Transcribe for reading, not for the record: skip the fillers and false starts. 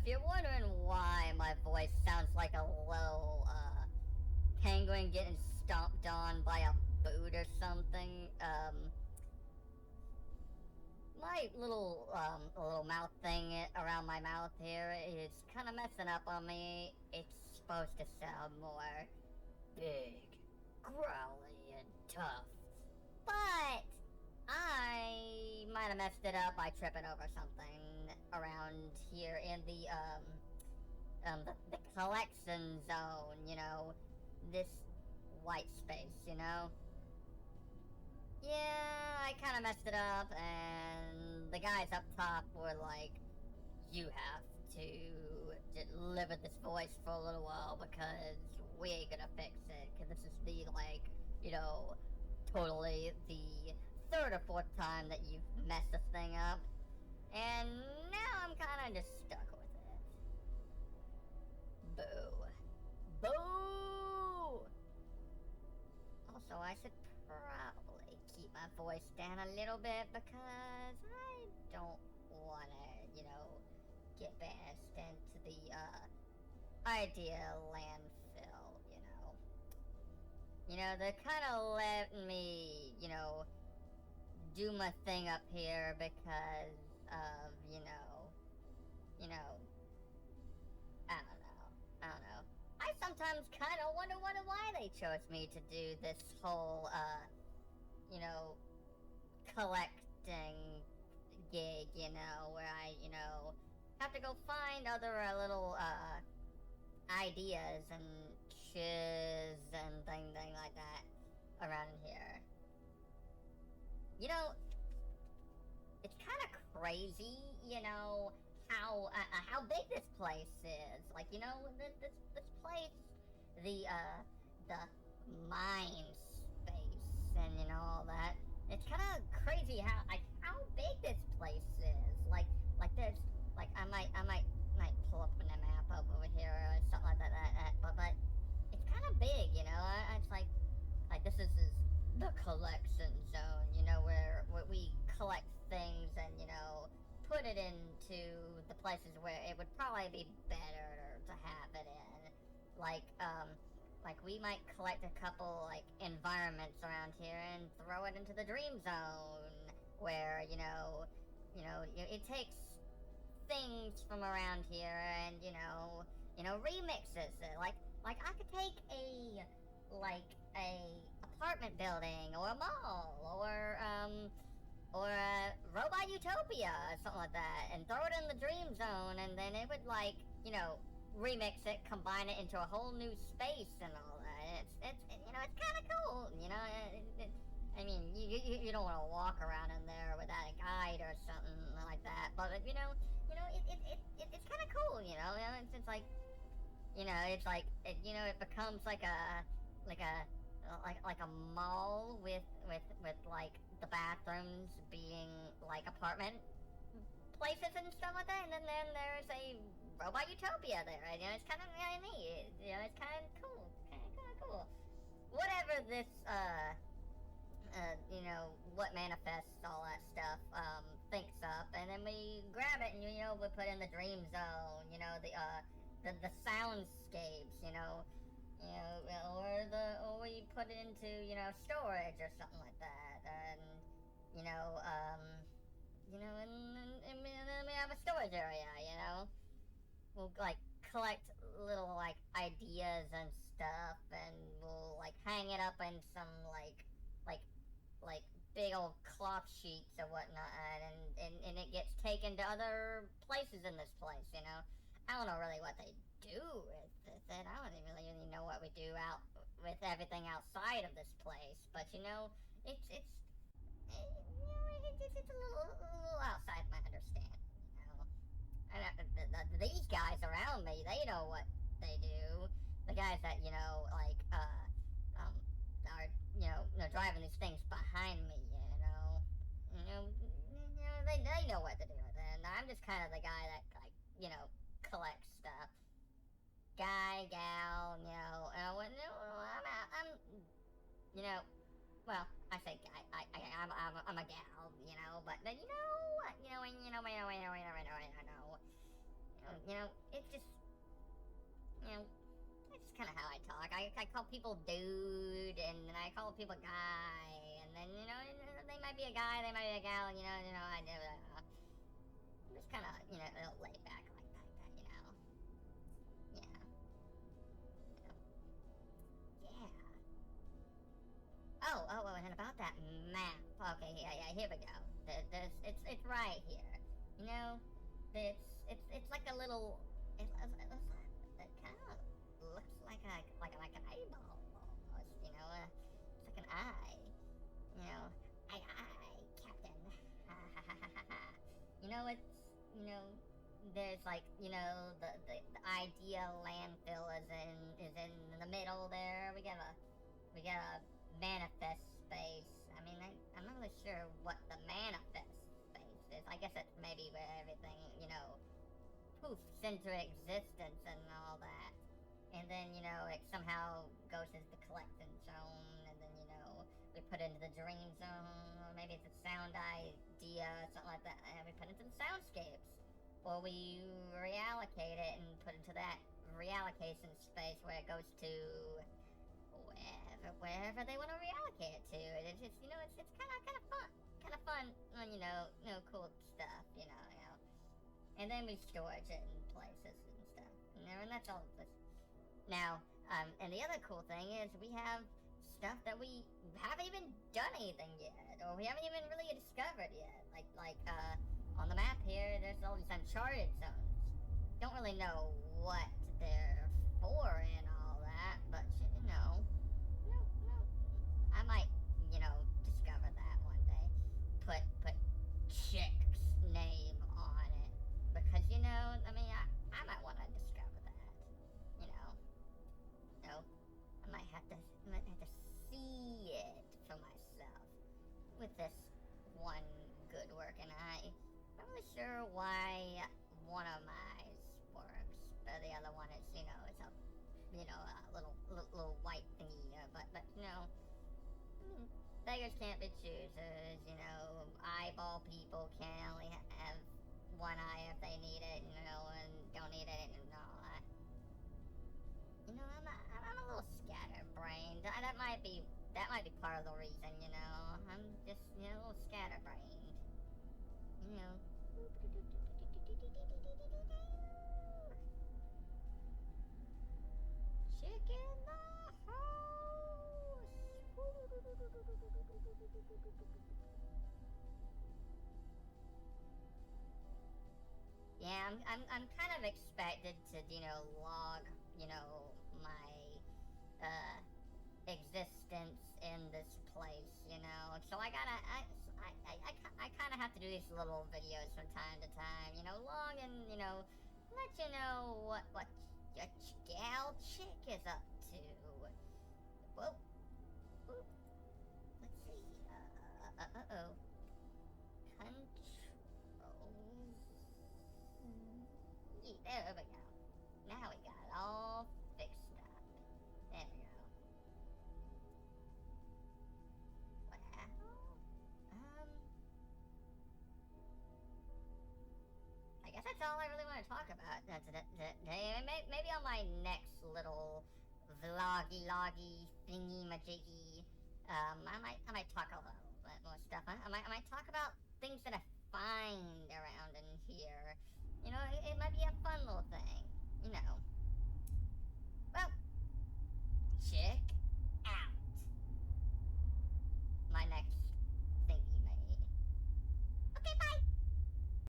if you're wondering why my voice sounds like a little, penguin getting stomped on by a boot or something, my little mouth thing around my mouth here is kind of messing up on me. It's supposed to sound more big, growly, and tough. But I might have messed it up by tripping over something around here in the collection zone, this white space, Yeah, I kind of messed it up, and the guys up top were like, you have to live with this voice for a little while because we ain't gonna fix it, because this is the, totally the third or fourth time that you've messed this thing up, and now I'm kind of just stuck with it. Boo. Boo! Also, I should probably keep my voice down a little bit because I don't want to, get banished into the, idea landfill, they're kind of letting me, do my thing up here because of, I don't know. I sometimes kind of wonder why they chose me to do this whole, collecting gig, where I, have to go find other little, ideas and shiz and things like that around here. It's kind of crazy, how big this place is. Like, this place, the mind space and, all that. It's kind of crazy how big this place is. Like there's, I might pull up on the map over here or something like that, but it's kind of big, it's like this is the collection zone, where we collect things and, put it into the places where it would probably be better to have it in. Like we might collect a couple, environments around here and throw it into the dream zone, where, it takes things from around here and, remixes it. Like I could take a apartment building or a mall or a robot utopia or something like that and throw it in the dream zone, and then it would remix it, combine it into a whole new space and all that. It's kind of cool, I mean, you don't want to walk around in there without a guide or something like that, but it's kind of cool, it's like, it becomes like a mall with the bathrooms being apartment places and stuff like that, and then there's a robot utopia there. It's kind of really neat. It's kind of cool. Whatever this, what manifests all that stuff thinks up, and then we grab it and we put in the dream zone. The soundscapes. Or we put it into storage or something like that, and and then we have a storage area. We'll collect little ideas and stuff, and we'll hang it up in some like big old cloth sheets or whatnot, and it gets taken to other places in this place. I don't know really what they do with it. I don't even really know what we do out with everything outside of this place. But it's a little outside my understanding. And these guys around me, they know what they do. The guys that are driving these things behind me. They know what to do with it. And I'm just kind of the guy that collect stuff. Guy, gal, I'm well, I say guy, I'm a gal, but then what, I know, It's just, that's just kind of how I talk. I call people dude, and then I call people guy, and then, they might be a guy, they might be a gal, I do, just kind of, laid back like that, Yeah. Yeah. And about that map. Okay, yeah, here we go. It's right here. You know, it's like a little. It kind of looks like an eyeball almost. It's like an eye. Aye, Captain. It's there's like the ideal landfill is in the middle there. We got a manifest space. I mean, I'm not really sure what the manifest space is. I guess it's maybe where everything, poofs into existence and all that. And then, it somehow goes into the collecting zone, and then, we put it into the dream zone, or maybe it's a sound idea, something like that, and we put it into the soundscapes. Or we reallocate it and put it into that reallocation space where it goes to wherever they want to reallocate it to. It's just, it's kind of fun, cool stuff, and then we storage it in places and stuff, and that's all. Now, and the other cool thing is we have stuff that we haven't even done anything yet, or we haven't even really discovered yet. Like on the map here, there's all these uncharted zones. Don't really know what they're for and all that, but I might, discover that one day. Put Chick's name on it. Because, I might want to discover that. I might have to see it for myself. With this one good working eye. I'm not really sure why one of mine works, but the other one is, it's a, little white thingy, but beggars can't be choosers, eyeball people can only have one eye if they need it, and don't need it and all that. I'm a little scatterbrained. That might be part of the reason, I'm just, a little scatterbrained. Chick in the house! Yeah, I'm kind of expected to, log, my, existence in this place, so I kind of have to do these little videos from time to time, log and, let you know what your gal chick is up to. Whoa. Ooh. Let's see, uh-oh. Controls. Yeah, there we go. Now we got it all fixed up. There we go. Well, I guess that's all I really want to talk about today. Maybe on my next little vloggy thingy majiggy, I might talk a little bit more stuff. I